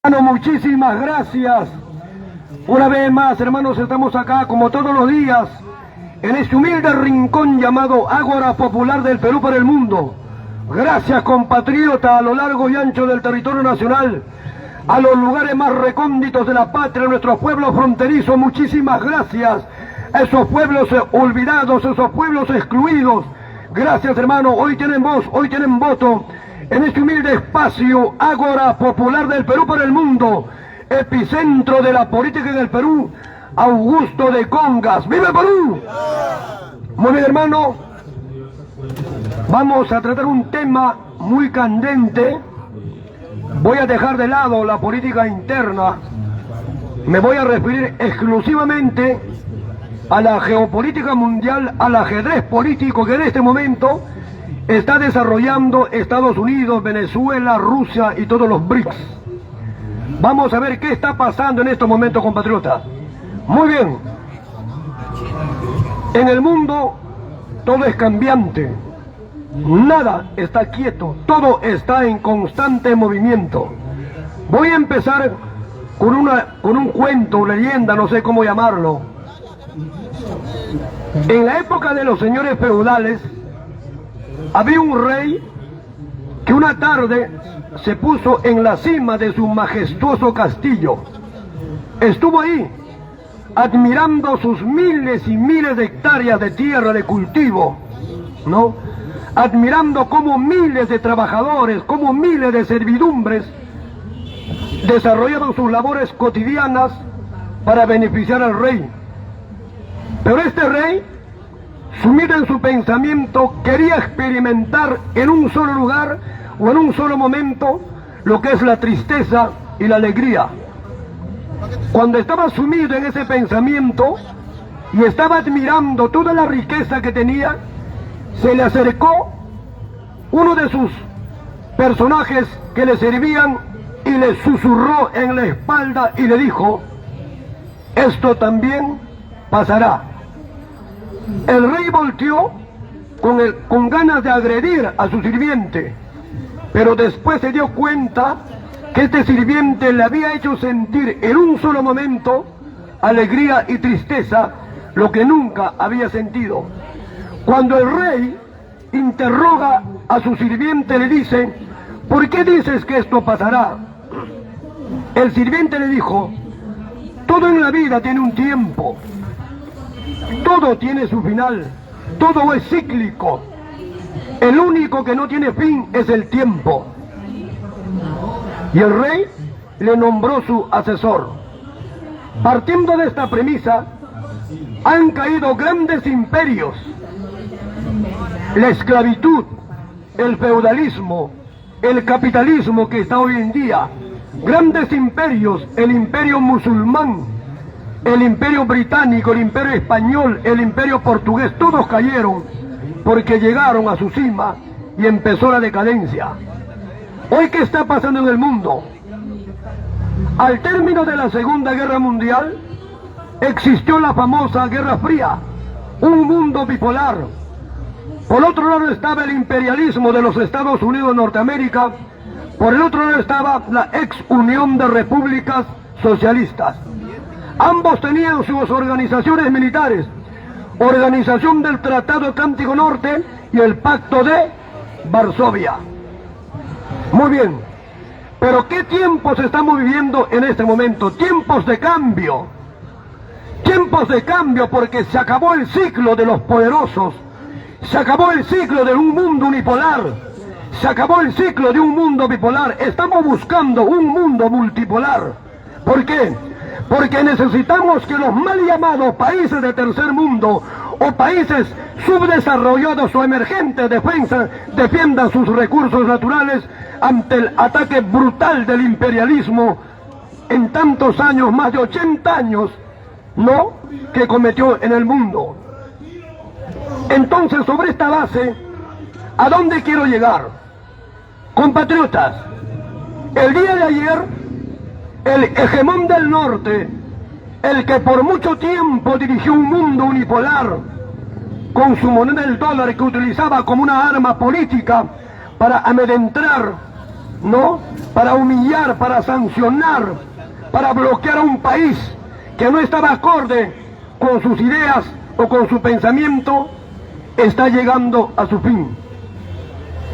Bueno, muchísimas gracias. Una vez más, hermanos, estamos acá como todos los días en este humilde rincón llamado Ágora Popular del Perú para el mundo. Gracias, compatriota, a lo largo y ancho del territorio nacional, a los lugares más recónditos de la patria, nuestros pueblos fronterizos, muchísimas gracias. A esos pueblos olvidados, esos pueblos excluidos. Gracias, hermano, hoy tienen voz, hoy tienen voto en este humilde espacio, Ágora Popular del Perú para el mundo, epicentro de la política en el Perú, Augusto de Congas. ¡Viva el Perú! Muy bien, hermano, vamos a tratar un tema muy candente. Voy a dejar de lado la política interna, me voy a referir exclusivamente a la geopolítica mundial, al ajedrez político que en este momento está desarrollando Estados Unidos, Venezuela, Rusia y todos los BRICS. Vamos a ver qué está pasando en estos momentos, compatriotas. Muy bien. En el mundo todo es cambiante. Nada está quieto. Todo está en constante movimiento. Voy a empezar con un cuento, leyenda, no sé cómo llamarlo. En la época de los señores feudales, había un rey que una tarde se puso en la cima de su majestuoso castillo. Estuvo ahí, admirando sus miles y miles de hectáreas de tierra de cultivo, ¿no? Admirando cómo miles de trabajadores, cómo miles de servidumbres desarrollaban sus labores cotidianas para beneficiar al rey. Pero este rey, sumido en su pensamiento, quería experimentar en un solo lugar o en un solo momento lo que es la tristeza y la alegría. Cuando estaba sumido en ese pensamiento y estaba admirando toda la riqueza que tenía, se le acercó uno de sus personajes que le servían y le susurró en la espalda y le dijo: esto también pasará. El rey volteó con ganas de agredir a su sirviente, pero después se dio cuenta que este sirviente le había hecho sentir en un solo momento alegría y tristeza, lo que nunca había sentido. Cuando el rey interroga a su sirviente, le dice: ¿por qué dices que esto pasará? El sirviente le dijo: todo en la vida tiene un tiempo. Todo tiene su final, todo es cíclico. El único que no tiene fin es el tiempo. Y el rey le nombró su asesor. Partiendo de esta premisa, han caído grandes imperios. La esclavitud, el feudalismo, el capitalismo que está hoy en día, grandes imperios, el imperio musulmán, el imperio británico, el imperio español, el imperio portugués, todos cayeron porque llegaron a su cima y empezó la decadencia. Hoy, ¿qué está pasando en el mundo? Al término de la Segunda Guerra Mundial existió la famosa Guerra Fría, un mundo bipolar. Por otro lado estaba el imperialismo de los Estados Unidos de Norteamérica, por el otro lado estaba la ex Unión de Repúblicas Socialistas. Ambos tenían sus organizaciones militares, Organización del Tratado Atlántico Norte y el Pacto de Varsovia. Muy bien, pero ¿qué tiempos estamos viviendo en este momento? Tiempos de cambio. Tiempos de cambio, porque se acabó el ciclo de los poderosos, se acabó el ciclo de un mundo unipolar, se acabó el ciclo de un mundo bipolar. Estamos buscando un mundo multipolar. ¿Por qué? Porque necesitamos que los mal llamados países de tercer mundo o países subdesarrollados o emergentes defiendan sus recursos naturales ante el ataque brutal del imperialismo en tantos años, más de 80 años, ¿no?, que cometió en el mundo. Entonces, sobre esta base, ¿a dónde quiero llegar? Compatriotas, el día de ayer, el hegemón del norte, el que por mucho tiempo dirigió un mundo unipolar, con su moneda el dólar que utilizaba como una arma política para amedrentar ¿no? Para humillar, para sancionar, para bloquear a un país que no estaba acorde con sus ideas o con su pensamiento, está llegando a su fin.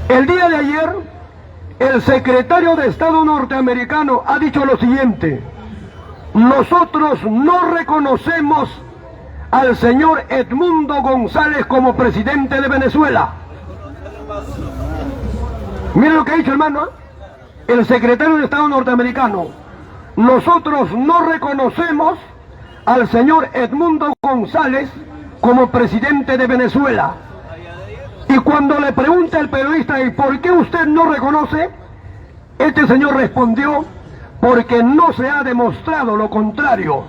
El día de ayer, el secretario de Estado norteamericano ha dicho lo siguiente: nosotros no reconocemos al señor Edmundo González como presidente de Venezuela. Miren lo que ha dicho, hermano, el secretario de Estado norteamericano: nosotros no reconocemos al señor Edmundo González como presidente de Venezuela. Y cuando le pregunta el periodista: ¿y por qué usted no reconoce?, este señor respondió: porque no se ha demostrado lo contrario.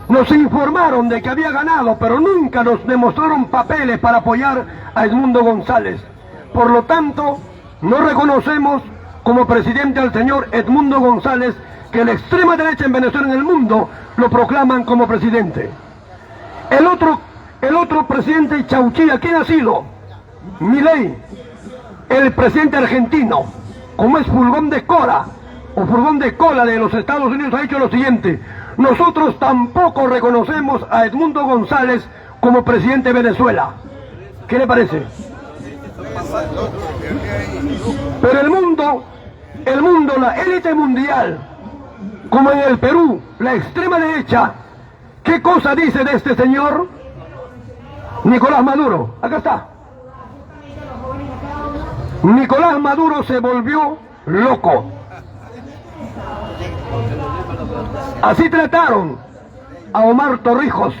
Nos informaron de que había ganado, pero nunca nos demostraron papeles para apoyar a Edmundo González. Por lo tanto, no reconocemos como presidente al señor Edmundo González, que la extrema derecha en Venezuela y en el mundo lo proclaman como presidente. El otro presidente Chauchilla, ¿quién ha sido? Milei, el presidente argentino, como es Furgón de Cola, o Furgón de Cola de los Estados Unidos, ha dicho lo siguiente: nosotros tampoco reconocemos a Edmundo González como presidente de Venezuela. ¿Qué le parece? Pero el mundo, la élite mundial, como en el Perú, la extrema derecha, ¿qué cosa dice de este señor Nicolás Maduro? Acá está. Nicolás Maduro se volvió loco. Así trataron a Omar Torrijos,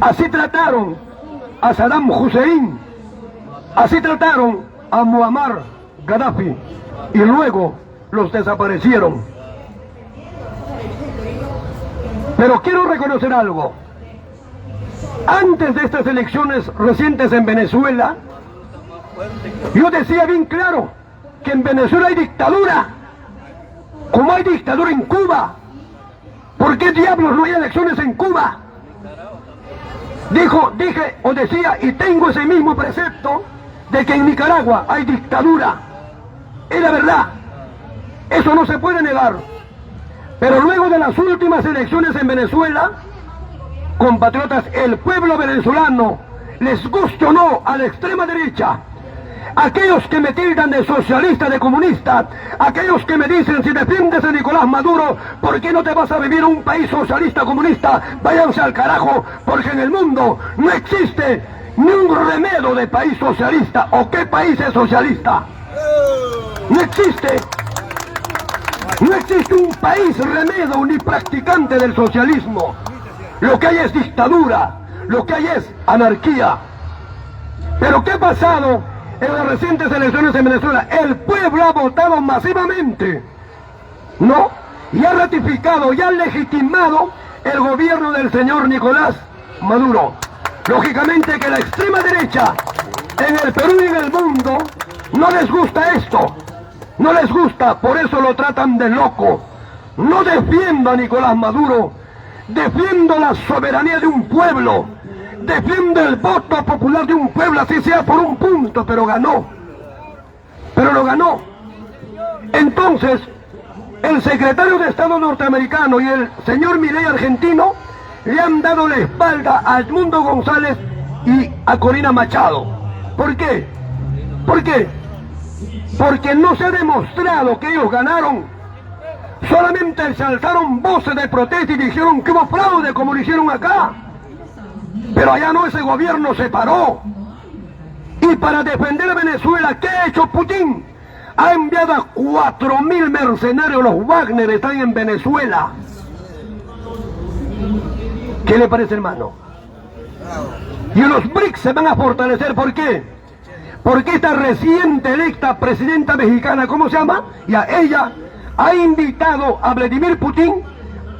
así trataron a Saddam Hussein, así trataron a Muammar Gaddafi, y luego los desaparecieron. Pero quiero reconocer algo: antes de estas elecciones recientes en Venezuela, yo decía bien claro que en Venezuela hay dictadura, como hay dictadura en Cuba. ¿Por qué diablos no hay elecciones en Cuba? Decía, y tengo ese mismo precepto de que en Nicaragua hay dictadura. Es la verdad, eso no se puede negar. Pero luego de las últimas elecciones en Venezuela, compatriotas, el pueblo venezolano, les guste o no a la extrema derecha, aquellos que me tildan de socialista, de comunista, aquellos que me dicen: si defiendes a Nicolás Maduro, ¿por qué no te vas a vivir en un país socialista, comunista? Váyanse al carajo, porque en el mundo no existe ni un remedio de país socialista. ¿O qué país es socialista? No existe. No existe un país remedio ni practicante del socialismo. Lo que hay es dictadura, lo que hay es anarquía. Pero ¿qué ha pasado en las recientes elecciones en Venezuela? El pueblo ha votado masivamente, ¿no? Y ha ratificado y ha legitimado el gobierno del señor Nicolás Maduro. Lógicamente que la extrema derecha en el Perú y en el mundo no les gusta esto, no les gusta, por eso lo tratan de loco. No defiendo a Nicolás Maduro, defiendo la soberanía de un pueblo, defiendo el voto popular de un pueblo, así sea por un punto, pero ganó. Pero lo ganó. Entonces, el secretario de Estado norteamericano y el señor Milei argentino le han dado la espalda a Edmundo González y a Corina Machado. ¿Por qué? ¿Por qué? Porque no se ha demostrado que ellos ganaron. Solamente se alzaron voces de protesta y dijeron que hubo fraude, como lo hicieron acá. Pero allá no, ese gobierno se paró. Y para defender a Venezuela, ¿qué ha hecho Putin? Ha enviado a 4.000 mercenarios, los Wagner están en Venezuela. ¿Qué le parece, hermano? Y los BRICS se van a fortalecer. ¿Por qué? Porque esta reciente electa presidenta mexicana, ¿cómo se llama? Ya ella ha invitado a Vladimir Putin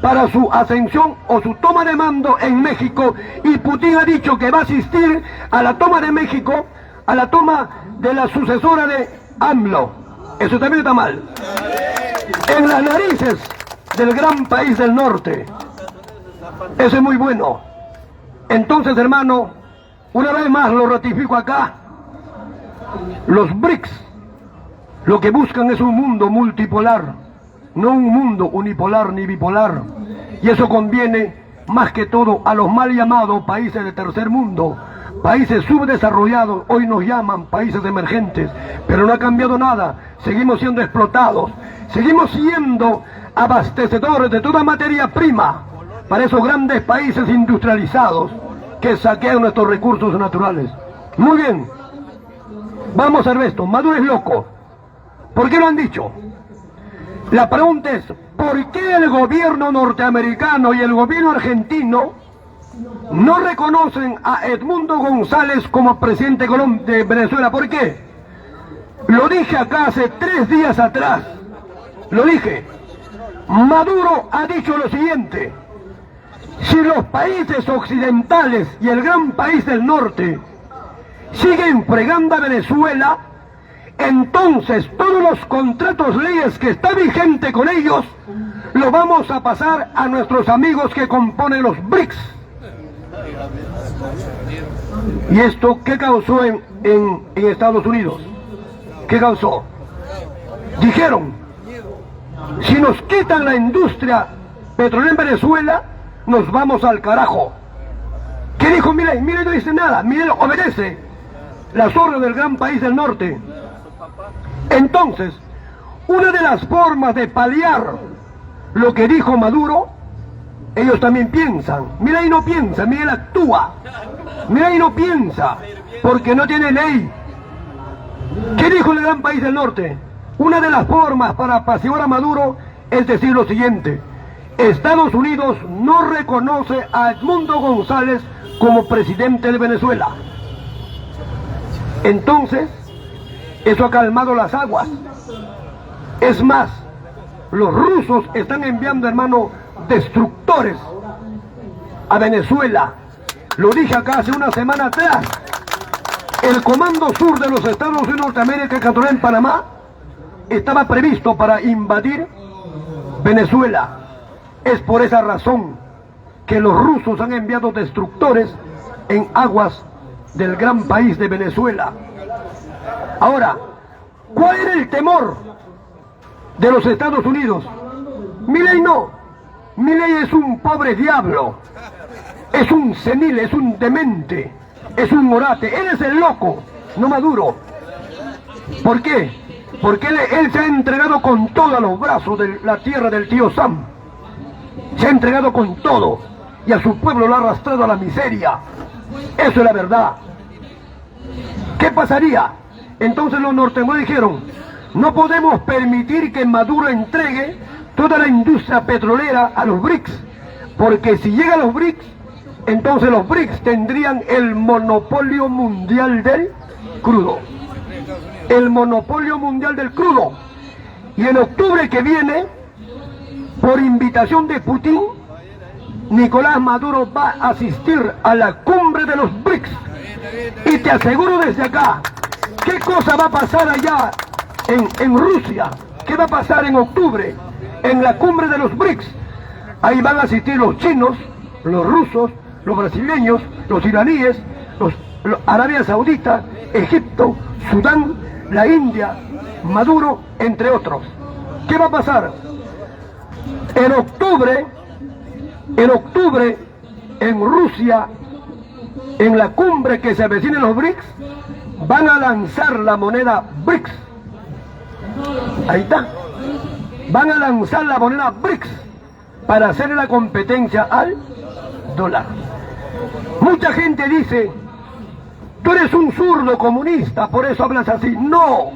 para su ascensión o su toma de mando en México, y Putin ha dicho que va a asistir a la toma de México, a la toma de la sucesora de AMLO. Eso también está mal. En las narices del gran país del norte. Eso es muy bueno. Entonces, hermano, una vez más lo ratifico acá: los BRICS, Lo que buscan es un mundo multipolar, no un mundo unipolar ni bipolar. Y eso conviene más que todo a los mal llamados países de tercer mundo, países subdesarrollados. Hoy nos llaman países emergentes, pero no ha cambiado nada. Seguimos siendo explotados, seguimos siendo abastecedores de toda materia prima para esos grandes países industrializados que saquean nuestros recursos naturales. Muy bien, vamos a ver esto. Maduro es loco. ¿Por qué lo han dicho? La pregunta es, ¿por qué el gobierno norteamericano y el gobierno argentino no reconocen a Edmundo González como presidente de Venezuela? ¿Por qué? Lo dije acá hace 3 días atrás. Lo dije. Maduro ha dicho lo siguiente: si los países occidentales y el gran país del norte siguen fregando a Venezuela, entonces todos los contratos, leyes que está vigente con ellos, lo vamos a pasar a nuestros amigos que componen los BRICS. ¿Y esto qué causó en Estados Unidos? ¿Qué causó? Dijeron, si nos quitan la industria petrolera en Venezuela, nos vamos al carajo. ¿Qué dijo Milei? Milei no dice nada. Milei obedece las órdenes del gran país del norte. Entonces, una de las formas de paliar lo que dijo Maduro, ellos también piensan. Milei no piensa, Milei actúa. Milei no piensa, porque no tiene ley. ¿Qué dijo el gran país del norte? Una de las formas para apaciguar a Maduro es decir lo siguiente: Estados Unidos no reconoce a Edmundo González como presidente de Venezuela. Entonces, eso ha calmado las aguas. Es más, los rusos están enviando, hermano, destructores a Venezuela. Lo dije acá hace una semana atrás. El Comando Sur de los Estados Unidos de Norteamérica, que entró en Panamá, estaba previsto para invadir Venezuela. Es por esa razón que los rusos han enviado destructores en aguas del gran país de Venezuela. Ahora, ¿cuál era el temor de los Estados Unidos? Milei no. Milei es un pobre diablo, es un senil, es un demente, es un orate. Él es el loco, no Maduro. ¿Por qué? Porque él se ha entregado con todo a los brazos de la tierra del tío Sam. Se ha entregado con todo y a su pueblo lo ha arrastrado a la miseria. Eso es la verdad. ¿Qué pasaría? Entonces los norteamericanos dijeron, no podemos permitir que Maduro entregue toda la industria petrolera a los BRICS, porque si llega a los BRICS, entonces los BRICS tendrían el monopolio mundial del crudo. El monopolio mundial del crudo. Y en octubre que viene, por invitación de Putin, Nicolás Maduro va a asistir a la cumbre de los BRICS. Y te aseguro desde acá, ¿qué cosa va a pasar allá en Rusia? ¿Qué va a pasar en octubre en la cumbre de los BRICS? Ahí van a asistir los chinos, los rusos, los brasileños, los iraníes, los Arabia Saudita, Egipto, Sudán, la India, Maduro, entre otros. ¿Qué va a pasar? En octubre, en Rusia, en la cumbre que se avecina en los BRICS, van a lanzar la moneda BRICS. Ahí está. Van a lanzar la moneda BRICS para hacer la competencia al dólar. Mucha gente dice, tú eres un zurdo comunista, por eso hablas así. No,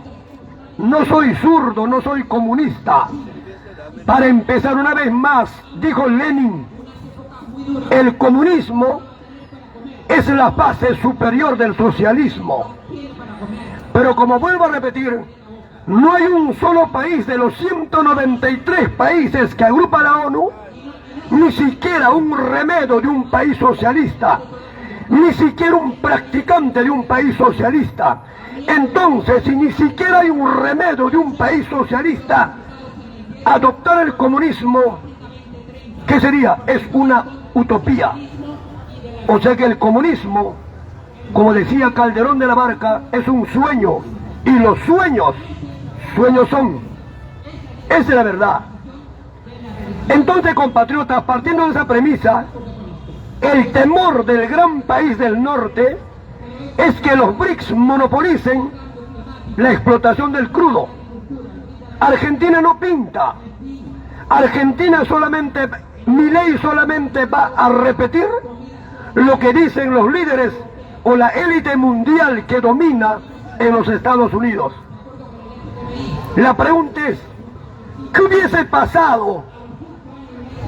no soy zurdo, no soy comunista. Para empezar, una vez más, dijo Lenin, el comunismo es la fase superior del socialismo. Pero como vuelvo a repetir, no hay un solo país de los 193 países que agrupa la ONU, ni siquiera un remedio de un país socialista, ni siquiera un practicante de un país socialista. Entonces, si ni siquiera hay un remedio de un país socialista, adoptar el comunismo, ¿qué sería? Es una utopía. O sea que el comunismo, como decía Calderón de la Barca, es un sueño, y los sueños sueños son. Esa es la verdad. Entonces, compatriotas, partiendo de esa premisa, el temor del gran país del norte es que los BRICS monopolicen la explotación del crudo. Argentina no pinta. Argentina solamente, Milei solamente va a repetir lo que dicen los líderes o la élite mundial que domina en los Estados Unidos. La pregunta es, ¿qué hubiese pasado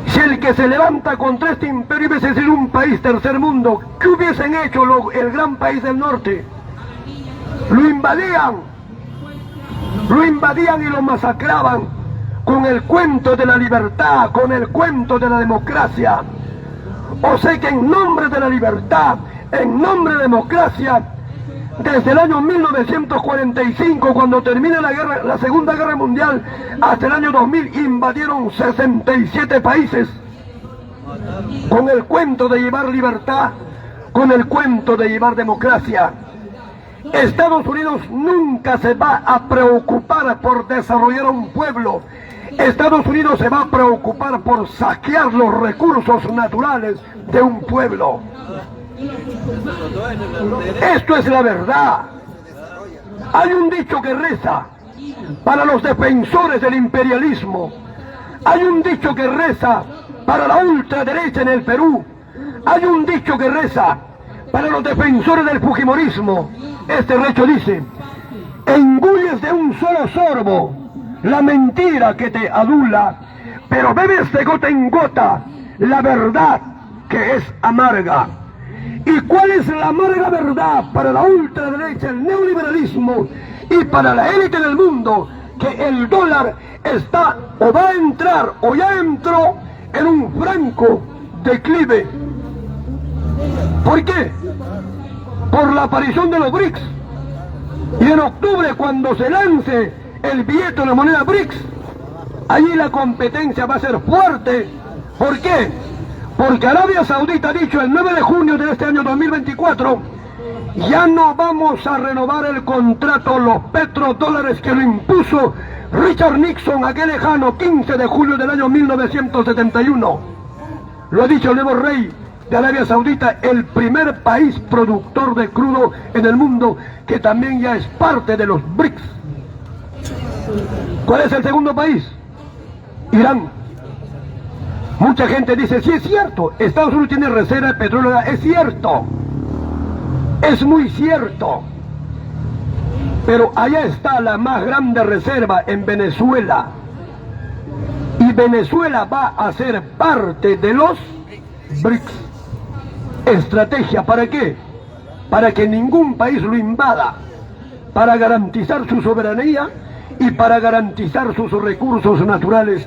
si el que se levanta contra este imperio hubiese sido un país tercer mundo? ¿Qué hubiesen hecho el gran país del norte? Lo invadían y lo masacraban con el cuento de la libertad, con el cuento de la democracia. O sea que en nombre de la libertad, en nombre de la democracia, desde el año 1945, cuando termina la Segunda Guerra Mundial, hasta el año 2000, invadieron 67 países, con el cuento de llevar libertad, con el cuento de llevar democracia. Estados Unidos nunca se va a preocupar por desarrollar un pueblo. Estados Unidos se va a preocupar por saquear los recursos naturales de un pueblo. Esto es la verdad. Hay un dicho que reza para los defensores del imperialismo. Hay un dicho que reza para la ultraderecha en el Perú. Hay un dicho que reza para los defensores del fujimorismo. Este dicho dice: engulles de un solo sorbo la mentira que te adula, pero bebes de gota en gota la verdad que es amarga. ¿Y cuál es la amarga verdad para la ultraderecha, el neoliberalismo y para la élite del mundo? Que el dólar está o va a entrar o ya entró en un franco declive. ¿Por qué? Por la aparición de los BRICS. Y en octubre, cuando se lance el billete de la moneda BRICS, allí la competencia va a ser fuerte. ¿Por qué? Porque Arabia Saudita ha dicho el 9 de junio de este año 2024, ya no vamos a renovar el contrato, los petrodólares que lo impuso Richard Nixon aquel lejano 15 de julio del año 1971. Lo ha dicho el nuevo rey de Arabia Saudita, el primer país productor de crudo en el mundo, que también ya es parte de los BRICS. ¿Cuál es el segundo país? Irán. Mucha gente dice, sí es cierto, Estados Unidos tiene reserva de petróleo, es cierto, es muy cierto, pero allá está la más grande reserva en Venezuela, y Venezuela va a ser parte de los BRICS. ¿Estrategia para qué? Para que ningún país lo invada, para garantizar su soberanía y para garantizar sus recursos naturales.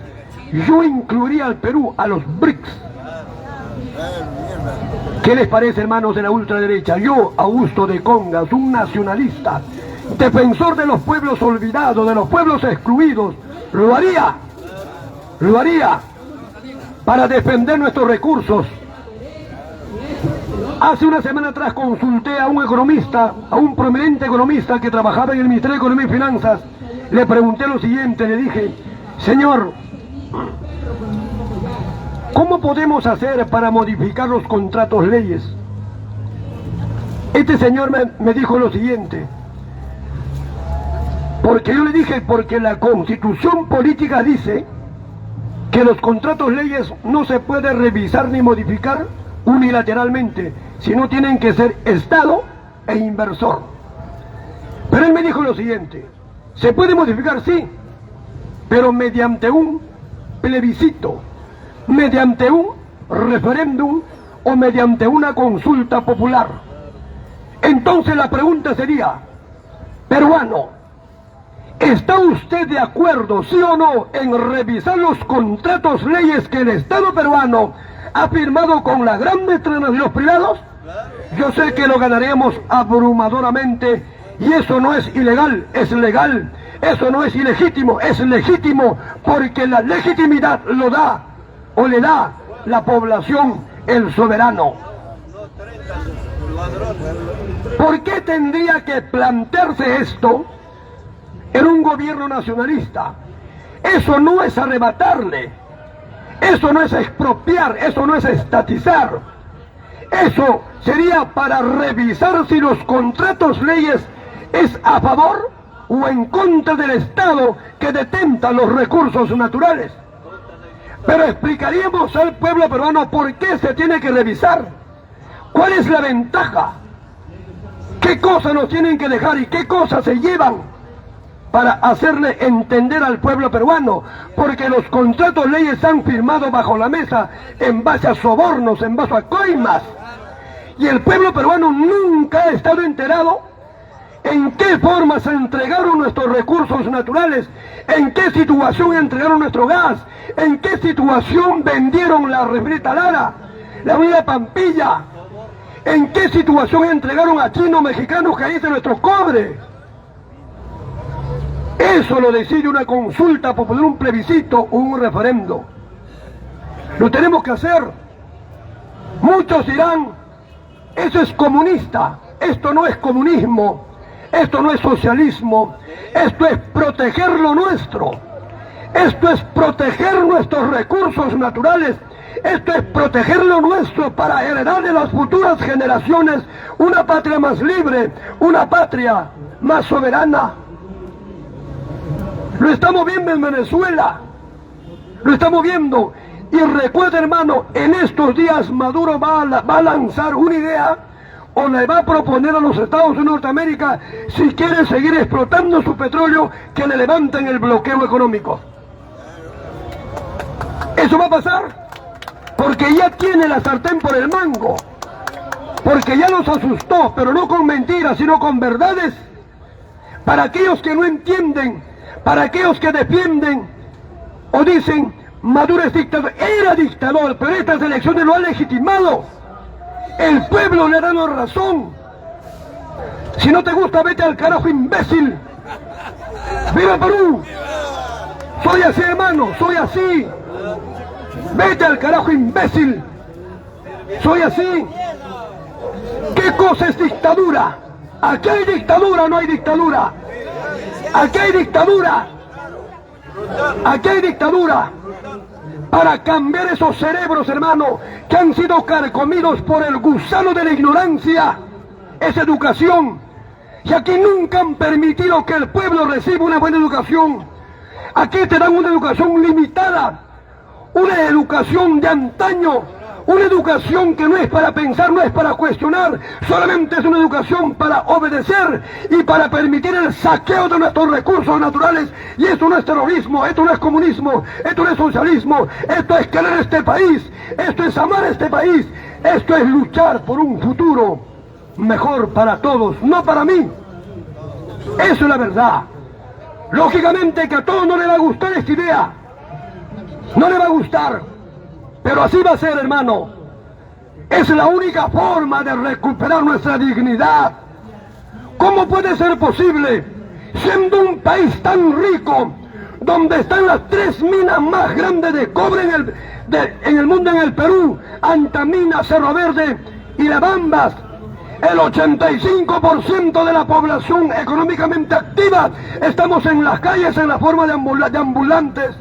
Yo incluiría al Perú a los BRICS. ¿Qué les parece, hermanos de la ultraderecha? Yo, Augusto de Congas, un nacionalista, defensor de los pueblos olvidados, de los pueblos excluidos, lo haría para defender nuestros recursos. Hace una semana atrás consulté a un economista, a un prominente economista que trabajaba en el Ministerio de Economía y Finanzas. Le pregunté lo siguiente, le dije, señor, ¿cómo podemos hacer para modificar los contratos leyes? Este señor me dijo lo siguiente, porque yo le dije, porque la Constitución política dice que los contratos leyes no se puede revisar ni modificar unilateralmente, sino tienen que ser Estado e inversor. Pero él me dijo lo siguiente, se puede modificar, sí, pero mediante un plebiscito, mediante un referéndum o mediante una consulta popular. Entonces la pregunta sería, peruano, ¿está usted de acuerdo, sí o no, en revisar los contratos leyes que el Estado peruano ha firmado con las grandes transnacionales privados? Yo sé que lo ganaríamos abrumadoramente, y eso no es ilegal, es legal. Eso no es ilegítimo, es legítimo, porque la legitimidad lo da o le da la población, el soberano. ¿Por qué tendría que plantearse esto en un gobierno nacionalista. Eso no es arrebatarle, eso no es expropiar, eso no es estatizar. Eso sería para revisar si los contratos leyes es a favor o en contra del Estado que detenta los recursos naturales. Pero explicaríamos al pueblo peruano por qué se tiene que revisar, cuál es la ventaja, qué cosas nos tienen que dejar y qué cosas se llevan, para hacerle entender al pueblo peruano, porque los contratos leyes se han firmado bajo la mesa en base a sobornos, en base a coimas, y el pueblo peruano nunca ha estado enterado en qué forma se entregaron nuestros recursos naturales, en qué situación entregaron nuestro gas, en qué situación vendieron la refinería Lara, la avenida Pampilla, en qué situación entregaron a chinos mexicanos que ahí se nuestro cobre. Eso lo decide una consulta popular, un plebiscito o un referendo. Lo tenemos que hacer. Muchos dirán, eso es comunista. Esto no es comunismo, esto no es socialismo, esto es proteger lo nuestro. Esto es proteger nuestros recursos naturales. Esto es proteger lo nuestro para heredar de las futuras generaciones una patria más libre, una patria más soberana. Lo estamos viendo en Venezuela, lo estamos viendo. Y recuerda, hermano, en estos días Maduro va a lanzar una idea o le va a proponer a los Estados Unidos de Norteamérica, si quiere seguir explotando su petróleo, que le levanten el bloqueo económico. Eso va a pasar porque ya tiene la sartén por el mango, porque ya nos asustó, pero no con mentiras, sino con verdades. Para aquellos que no entienden, para aquellos que defienden o dicen Maduro es dictador, era dictador, pero estas elecciones lo han legitimado. El pueblo le ha dado razón. Si no te gusta, vete al carajo, imbécil. ¡Viva Perú! Soy así, hermano, soy así. Vete al carajo, imbécil. Soy así. ¿Qué cosa es dictadura? ¿Aquí hay dictadura o no hay dictadura? Aquí hay dictadura. Aquí hay dictadura. Para cambiar esos cerebros, hermano, que han sido carcomidos por el gusano de la ignorancia, es educación. Y aquí nunca han permitido que el pueblo reciba una buena educación. Aquí te dan una educación limitada, una educación de antaño, una educación que no es para pensar, no es para cuestionar, solamente es una educación para obedecer y para permitir el saqueo de nuestros recursos naturales. Y esto no es terrorismo, esto no es comunismo, esto no es socialismo, esto es querer este país, esto es amar este país, esto es luchar por un futuro mejor para todos, no para mí. Eso es la verdad. Lógicamente que a todos no le va a gustar esta idea, no le va a gustar, pero así va a ser, hermano. Es la única forma de recuperar nuestra dignidad. ¿Cómo puede ser posible, siendo un país tan rico, donde están las 3 minas más grandes de cobre en el mundo, en el Perú, Antamina, Cerro Verde y La Bambas, el 85% de la población económicamente activa, estamos en las calles en la forma de ambulantes?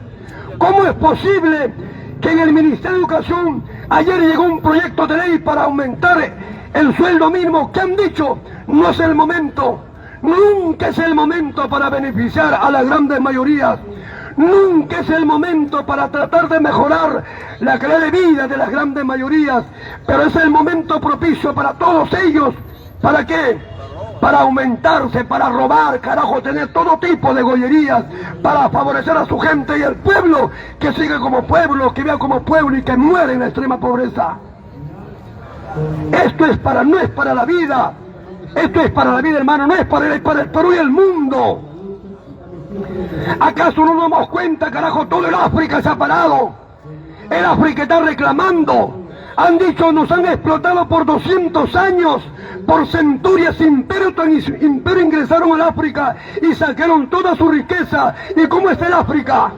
¿Cómo es posible que en el Ministerio de Educación ayer llegó un proyecto de ley para aumentar el sueldo mínimo, que han dicho no es el momento? Nunca es el momento para beneficiar a las grandes mayorías. Nunca es el momento para tratar de mejorar la calidad de vida de las grandes mayorías, pero es el momento propicio para todos ellos. ¿Para qué? Para aumentarse, para robar, carajo, tener todo tipo de gollerías, para favorecer a su gente y al pueblo, que sigue como pueblo, que vea como pueblo y que muere en la extrema pobreza. Esto es no es para la vida, esto es para la vida, hermano, no es para el Perú y el mundo. ¿Acaso no nos damos cuenta, carajo? Todo el África se ha parado. El África está reclamando. Han dicho, nos han explotado por 200 años, por centurias, imperio ingresaron al África y sacaron toda su riqueza. ¿Y cómo está el África?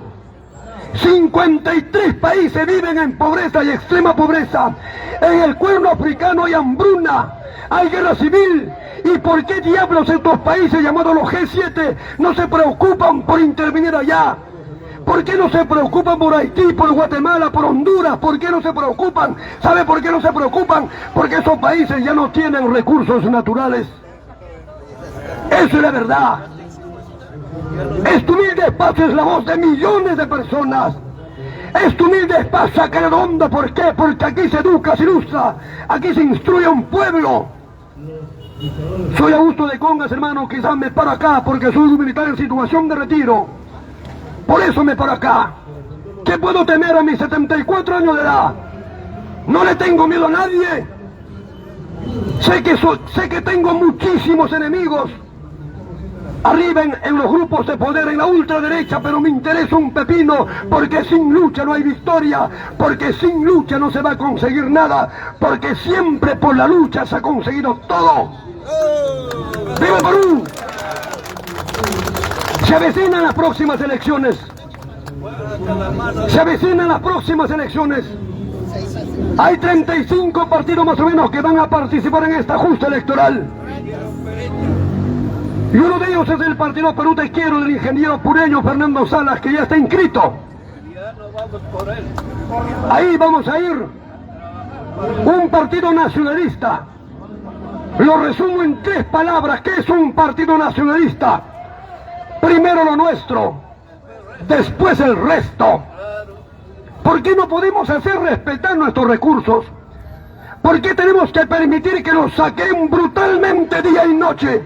53 países viven en pobreza y extrema pobreza. En el cuerno africano hay hambruna, hay guerra civil. ¿Y por qué diablos estos países llamados los G7 no se preocupan por intervenir allá? ¿Por qué no se preocupan por Haití, por Guatemala, por Honduras? ¿Por qué no se preocupan? ¿Sabe por qué no se preocupan? Porque esos países ya no tienen recursos naturales. Eso es la verdad. Este humilde espacio es la voz de millones de personas. Este humilde espacio saca de onda. ¿Por qué? Porque aquí se educa, se ilustra, aquí se instruye a un pueblo. Soy Augusto de Congas, hermano, quizás me paro acá porque soy un militar en situación de retiro. Por eso me paro acá. ¿Qué puedo temer a mis 74 años de edad? No le tengo miedo a nadie. Sé que tengo muchísimos enemigos arriba en los grupos de poder, en la ultraderecha, pero me interesa un pepino, porque sin lucha no hay victoria, porque sin lucha no se va a conseguir nada, porque siempre por la lucha se ha conseguido todo. ¡Viva Perú! Se avecinan las próximas elecciones. Se avecinan las próximas elecciones. Hay 35 partidos más o menos que van a participar en esta justa electoral. Y uno de ellos es el Partido Perú Te Quiero del ingeniero pureño Fernando Salas, que ya está inscrito. Ahí vamos a ir. Un partido nacionalista. Lo resumo en 3 palabras. ¿Qué es un partido nacionalista? Primero lo nuestro, después el resto. ¿Por qué no podemos hacer respetar nuestros recursos? ¿Por qué tenemos que permitir que nos saquen brutalmente día y noche?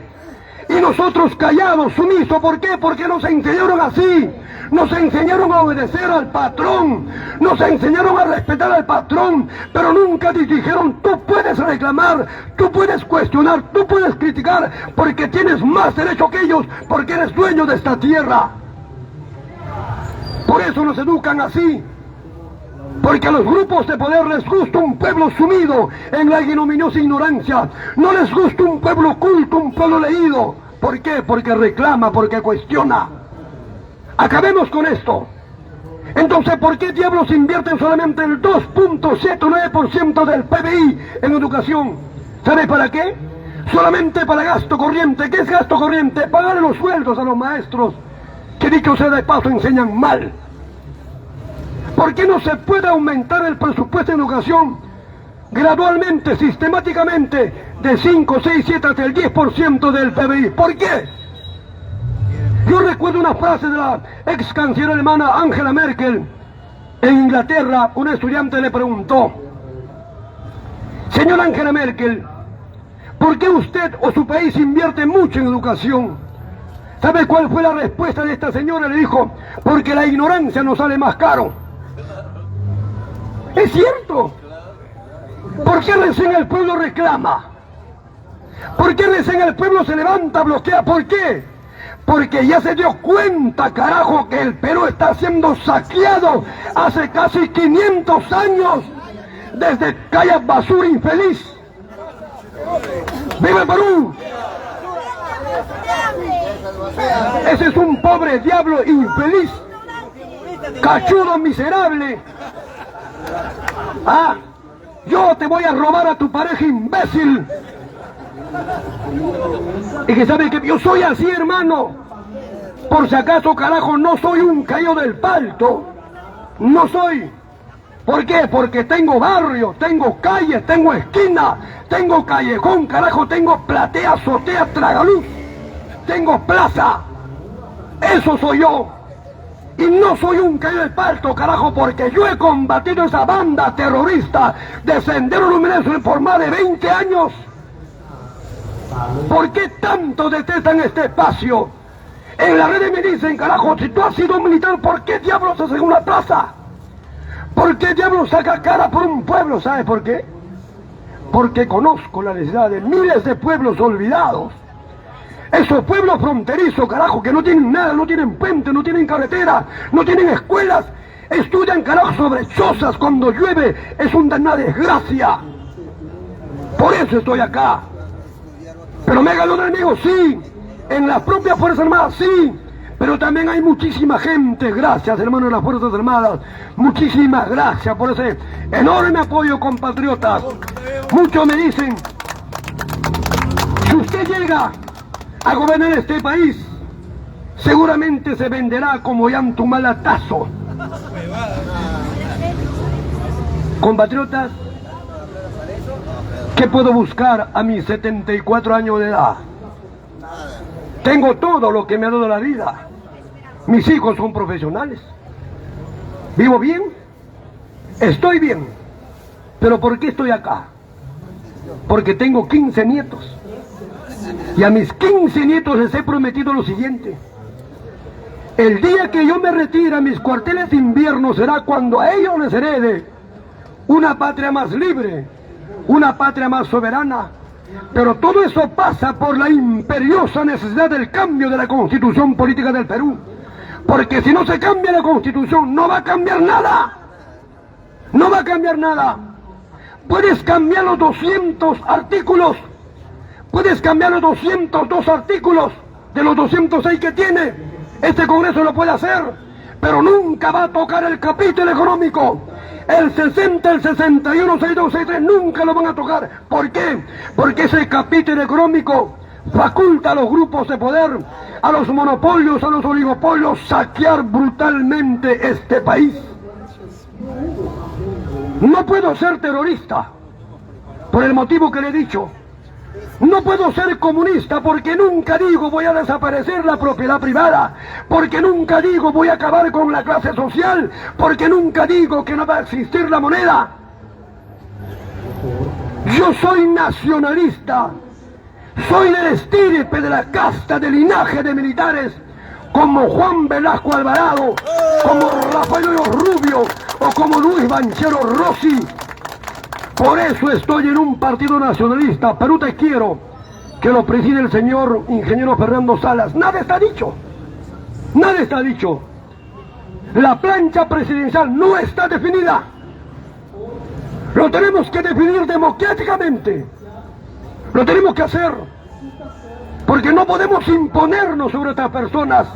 Y nosotros callados, sumisos. ¿Por qué? Porque nos enseñaron así. Nos enseñaron a obedecer al patrón. Nos enseñaron a respetar al patrón. Pero nunca te dijeron, tú puedes reclamar, tú puedes cuestionar, tú puedes criticar, porque tienes más derecho que ellos, porque eres dueño de esta tierra. Por eso nos educan así. Porque a los grupos de poder les gusta un pueblo sumido en la ignominiosa ignorancia. No les gusta un pueblo culto, un pueblo leído. ¿Por qué? Porque reclama, porque cuestiona. Acabemos con esto. Entonces, ¿por qué diablos invierten solamente el 2.79% del PBI en educación? ¿Sabe para qué? Solamente para gasto corriente. ¿Qué es gasto corriente? Pagarle los sueldos a los maestros, que dicho sea de paso enseñan mal. ¿Por qué no se puede aumentar el presupuesto de educación gradualmente, sistemáticamente, de 5, 6, 7 hasta el 10% del PBI? ¿Por qué? Yo recuerdo una frase de la ex canciller alemana Angela Merkel. En Inglaterra, un estudiante le preguntó: señora Angela Merkel, ¿por qué usted o su país invierte mucho en educación? ¿Sabe cuál fue la respuesta de esta señora? Le dijo: porque la ignorancia nos sale más caro. Es cierto. ¿Por qué recién el pueblo reclama? ¿Por qué recién el pueblo se levanta, bloquea? ¿Por qué? Porque ya se dio cuenta, carajo, que el Perú está siendo saqueado hace casi 500 años, desde Calla Basura infeliz. ¡Viva el Perú! Ese es un pobre diablo infeliz, cachudo miserable. Ah, yo te voy a robar a tu pareja, imbécil. Y que sabe que yo soy así, hermano. Por si acaso, carajo, no soy un caído del palto. No soy. ¿Por qué? Porque tengo barrio, tengo calles, tengo esquina, tengo callejón, carajo, tengo platea, azotea, tragaluz, tengo plaza. Eso soy yo. Y no soy un caído del palto, carajo, porque yo he combatido esa banda terrorista de Sendero Luminoso por más de 20 años. ¿Por qué tanto detestan este espacio? En las redes me dicen, carajo, si tú has sido militar, ¿por qué diablos haces en una plaza? ¿Por qué diablos saca cara por un pueblo? ¿Sabes por qué? Porque conozco la necesidad de miles de pueblos olvidados. Esos pueblos fronterizos, carajo, que no tienen nada, no tienen puente, no tienen carretera, no tienen escuelas, estudian, carajo, sobre chozas cuando llueve, es una desgracia. Por eso estoy acá. Pero me ganó el enemigo, sí. En las propias Fuerzas Armadas, sí. Pero también hay muchísima gente, gracias hermanos de las Fuerzas Armadas, muchísimas gracias por ese enorme apoyo, compatriotas. Muchos me dicen, si usted llega a gobernar este país, seguramente se venderá como Yantumalatazo. Compatriotas, ¿qué puedo buscar a mis 74 años de edad? Tengo todo lo que me ha dado la vida. Mis hijos son profesionales. Vivo bien. Estoy bien. ¿Pero por qué estoy acá? Porque tengo 15 nietos. Y a mis 15 nietos les he prometido lo siguiente. El día que yo me retire a mis cuarteles de invierno será cuando a ellos les herede una patria más libre, una patria más soberana. Pero todo eso pasa por la imperiosa necesidad del cambio de la Constitución política del Perú. Porque si no se cambia la Constitución, no va a cambiar nada. No va a cambiar nada. Puedes cambiar los 200 artículos. Puedes cambiar los 202 artículos de los 206 que tiene. Este Congreso lo puede hacer. Pero nunca va a tocar el capítulo económico. El 60, el 61, 62, 63 nunca lo van a tocar. ¿Por qué? Porque ese capítulo económico faculta a los grupos de poder, a los monopolios, a los oligopolios, saquear brutalmente este país. No puedo ser terrorista, por el motivo que le he dicho. No puedo ser comunista porque nunca digo voy a desaparecer la propiedad privada, porque nunca digo voy a acabar con la clase social, porque nunca digo que no va a existir la moneda. Yo soy nacionalista, soy del estirpe de la casta de linaje de militares, como Juan Velasco Alvarado, como Rafael Rubio o como Luis Banchero Rossi. Por eso estoy en un partido nacionalista. Perú te quiero, que lo preside el señor ingeniero Fernando Salas. Nada está dicho. Nada está dicho. La plancha presidencial no está definida. Lo tenemos que definir democráticamente. Lo tenemos que hacer. Porque no podemos imponernos sobre otras personas.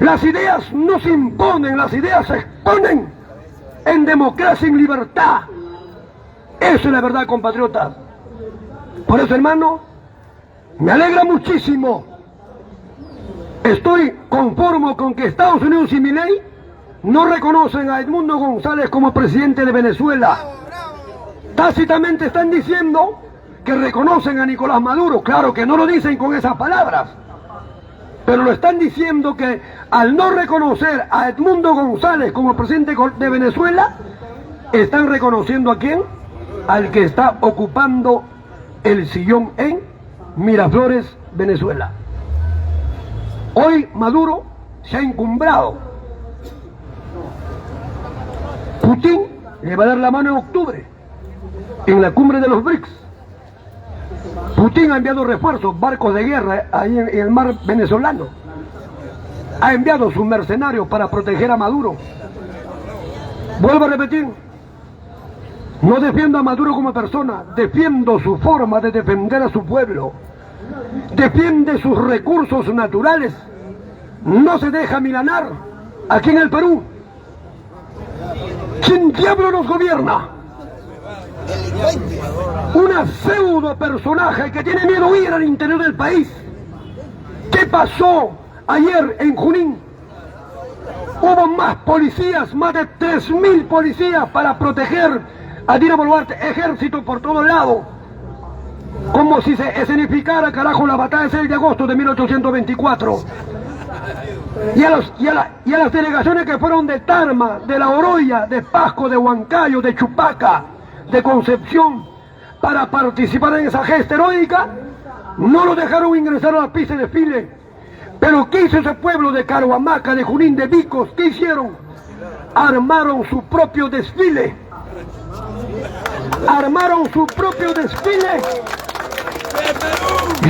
Las ideas no se imponen, las ideas se exponen en democracia, en libertad. Eso es la verdad, compatriotas. Por eso, hermano, me alegra muchísimo. Estoy conforme con que Estados Unidos y Milei no reconocen a Edmundo González como presidente de Venezuela. Tácitamente están diciendo que reconocen a Nicolás Maduro. Claro que no lo dicen con esas palabras, pero lo están diciendo que al no reconocer a Edmundo González como presidente de Venezuela, están reconociendo ¿a quién? Al que está ocupando el sillón en Miraflores, Venezuela. Hoy Maduro se ha encumbrado. Putin le va a dar la mano en octubre, en la cumbre de los BRICS. Putin ha enviado refuerzos, barcos de guerra ahí en el mar venezolano. Ha enviado sus mercenarios para proteger a Maduro. Vuelvo a repetir, no defiendo a Maduro como persona, defiendo su forma de defender a su pueblo. Defiende sus recursos naturales. No se deja milanar aquí en el Perú. ¿Quién diablo nos gobierna? Una pseudo personaje que tiene miedo a ir al interior del país. ¿Qué pasó ayer en Junín? Hubo más policías, más de 3.000 policías para proteger a Dina Boluarte, ejército por todos lados. Como si se escenificara, carajo, la batalla del 6 de agosto de 1824. Y a las delegaciones que fueron de Tarma, de La Oroya, de Pasco, de Huancayo, de Chupaca, de Concepción, para participar en esa gesta heroica, no lo dejaron ingresar a la pista de desfile. Pero ¿qué hizo ese pueblo de Caruamaca, de Junín, de Vicos? ¿Qué hicieron? Armaron su propio desfile. Armaron su propio desfile.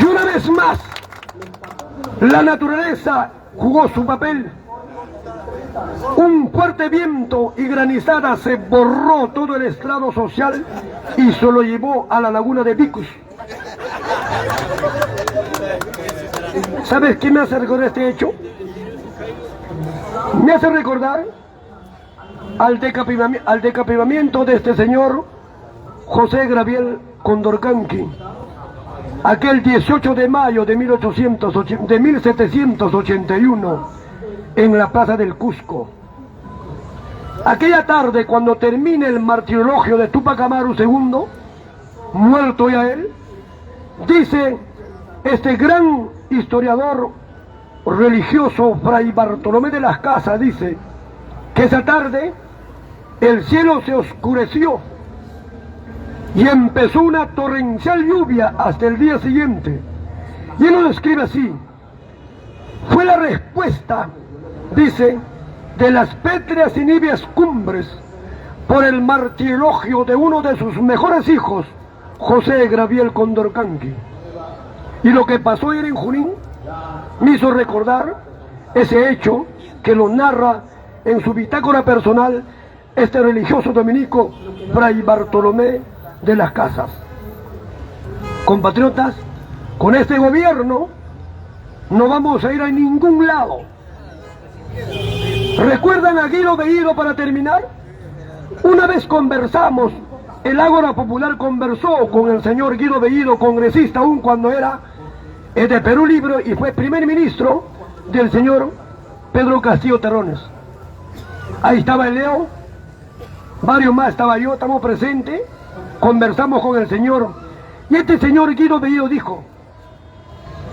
Y una vez más, la naturaleza jugó su papel. Un fuerte viento y granizada se borró todo el estrado social y se lo llevó a la laguna de Vicus. ¿Sabes qué me hace recordar este hecho? Me hace recordar al decapitamiento de este señor José Gabriel Condorcanqui, aquel 18 de mayo de 1781 en la plaza del Cusco. Aquella tarde, cuando termine el martirologio de Túpac Amaru II, muerto ya él, dice este gran historiador religioso Fray Bartolomé de las Casas, dice que esa tarde el cielo se oscureció y empezó una torrencial lluvia hasta el día siguiente. Y él lo describe así: fue la respuesta, dice, de las pétreas y níveas cumbres por el martirologio de uno de sus mejores hijos, José Gabriel Condorcanqui. Y lo que pasó ayer en Junín me hizo recordar ese hecho que lo narra en su bitácora personal este religioso dominico Fray Bartolomé de las Casas. Compatriotas, con este gobierno no vamos a ir a ningún lado. ¿Recuerdan a Guido Bellido, para terminar? Una vez conversamos, el Ágora Popular conversó con el señor Guido Bellido, congresista aún cuando era de Perú Libre y fue primer ministro del señor Pedro Castillo Terrones. Ahí estaba el Leo, varios más, estaba yo, estamos presentes, conversamos con el señor, y este señor Guido Bellido dijo: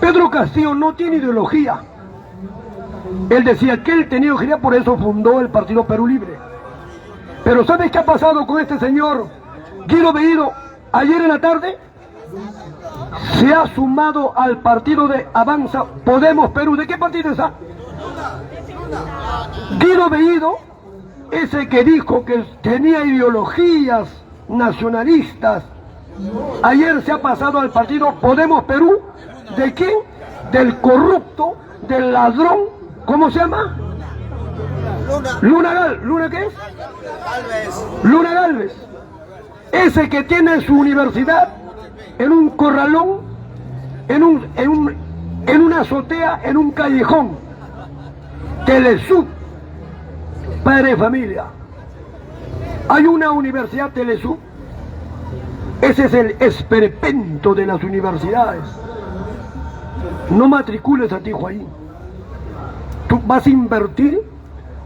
Pedro Castillo no tiene ideología. Él decía que él tenía ideología, por eso fundó el Partido Perú Libre. Pero ¿sabes qué ha pasado con este señor Guido Bellido? Ayer en la tarde se ha sumado al partido de Avanza Podemos Perú. ¿De qué partido está? Guido Bellido, ese que dijo que tenía ideologías nacionalistas, ayer se ha pasado al partido Podemos Perú. ¿De quién? Del corrupto, del ladrón, ¿cómo se llama? ¿Luna qué es? Luna Gálvez. Ese que tiene su universidad en un corralón, en una azotea, en un callejón. Telesub, padre de familia. Hay una universidad Telesub. Ese es el esperpento de las universidades. No matricules a tu hijo ahí. Tú vas a invertir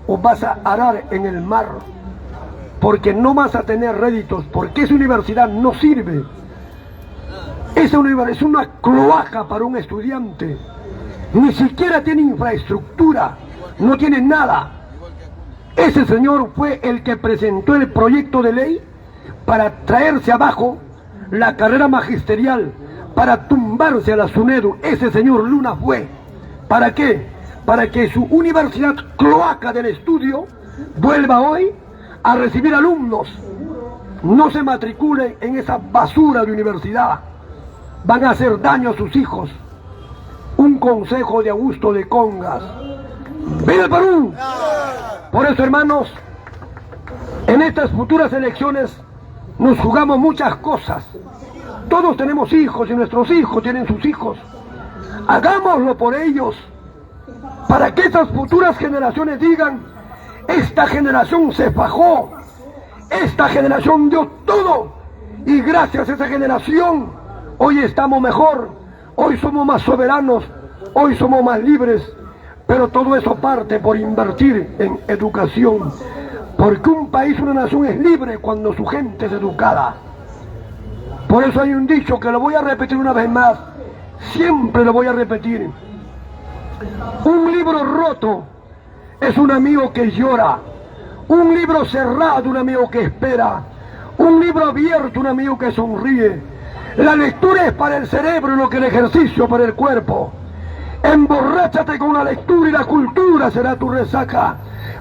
o vas a arar en el mar, porque no vas a tener réditos, porque esa universidad no sirve. Esa universidad es una cloaca para un estudiante. Ni siquiera tiene infraestructura, no tiene nada. Ese señor fue el que presentó el proyecto de ley para traerse abajo la carrera magisterial, para tumbarse a la SUNEDU. Ese señor Luna fue. ¿Para qué? Para que su universidad cloaca del estudio vuelva hoy a recibir alumnos. No se matriculen en esa basura de universidad. Van a hacer daño a sus hijos. Un consejo de Augusto de Congas. ¡Viva el Perú! Por eso, hermanos, en estas futuras elecciones nos jugamos muchas cosas. Todos tenemos hijos y nuestros hijos tienen sus hijos. Hagámoslo por ellos, para que esas futuras generaciones digan: esta generación se fajó, esta generación dio todo, y gracias a esa generación hoy estamos mejor, hoy somos más soberanos, hoy somos más libres. Pero todo eso parte por invertir en educación, porque un país, una nación es libre cuando su gente es educada. Por eso hay un dicho que lo voy a repetir una vez más, siempre lo voy a repetir: un libro roto es un amigo que llora, un libro cerrado un amigo que espera, un libro abierto un amigo que sonríe. La lectura es para el cerebro lo que el ejercicio para el cuerpo. Emborráchate con la lectura y la cultura será tu resaca,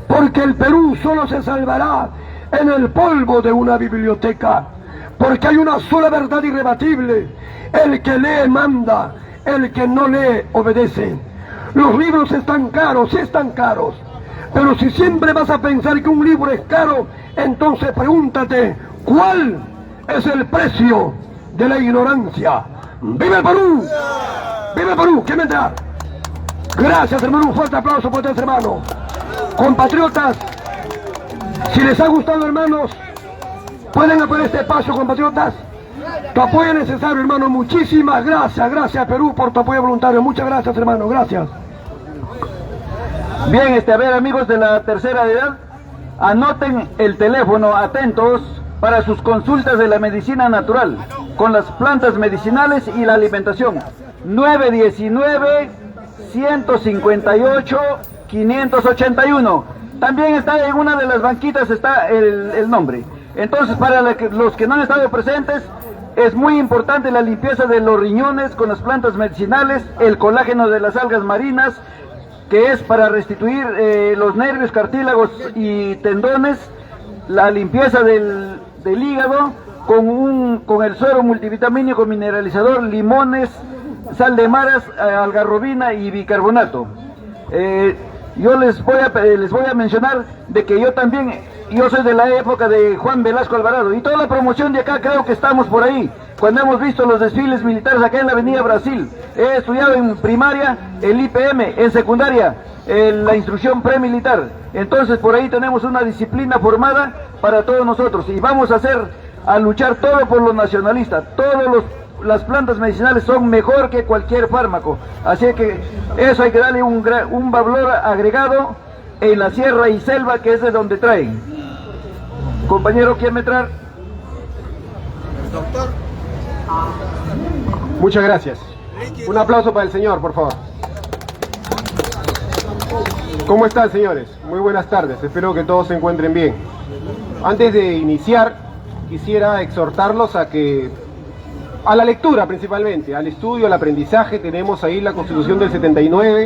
porque el Perú solo se salvará en el polvo de una biblioteca, porque hay una sola verdad irrebatible: el que lee manda, el que no lee obedece. Los libros están caros, sí están caros, pero si siempre vas a pensar que un libro es caro, entonces pregúntate: ¿cuál es el precio de la ignorancia? ¡Viva el Perú! ¡Viva el Perú! ¿Quién me da? Gracias, hermano, un fuerte aplauso por este hermano. Compatriotas, si les ha gustado, hermanos, pueden apoyar este espacio, compatriotas. Tu apoyo es necesario, hermano. Muchísimas gracias. Gracias, Perú, por tu apoyo voluntario. Muchas gracias, hermano. Gracias. Bien, a ver, amigos de la tercera edad, anoten el teléfono, atentos, para sus consultas de la medicina natural, con las plantas medicinales y la alimentación. 919-158-581. También está en una de las banquitas, está el nombre. Entonces, para los que no han estado presentes, es muy importante la limpieza de los riñones con las plantas medicinales, el colágeno de las algas marinas, que es para restituir los nervios, cartílagos y tendones, la limpieza del hígado con el suero multivitamínico mineralizador, limones, sal de maras, algarrobina y bicarbonato. Yo les voy a mencionar de que yo soy de la época de Juan Velasco Alvarado, y toda la promoción de acá creo que estamos por ahí, cuando hemos visto los desfiles militares acá en la avenida Brasil. He estudiado en primaria el IPM, en secundaria la instrucción premilitar. Entonces por ahí tenemos una disciplina formada para todos nosotros, y vamos a luchar todo por los nacionalistas. Las plantas medicinales son mejor que cualquier fármaco, así que eso hay que darle un valor agregado en la sierra y selva, que es de donde traen. Compañero, ¿quiere entrar? Doctor. Muchas gracias. Un aplauso para el señor, por favor. ¿Cómo están, señores? Muy buenas tardes, espero que todos se encuentren bien. Antes de iniciar, quisiera exhortarlos a la lectura principalmente, al estudio, al aprendizaje. Tenemos ahí la Constitución del 79,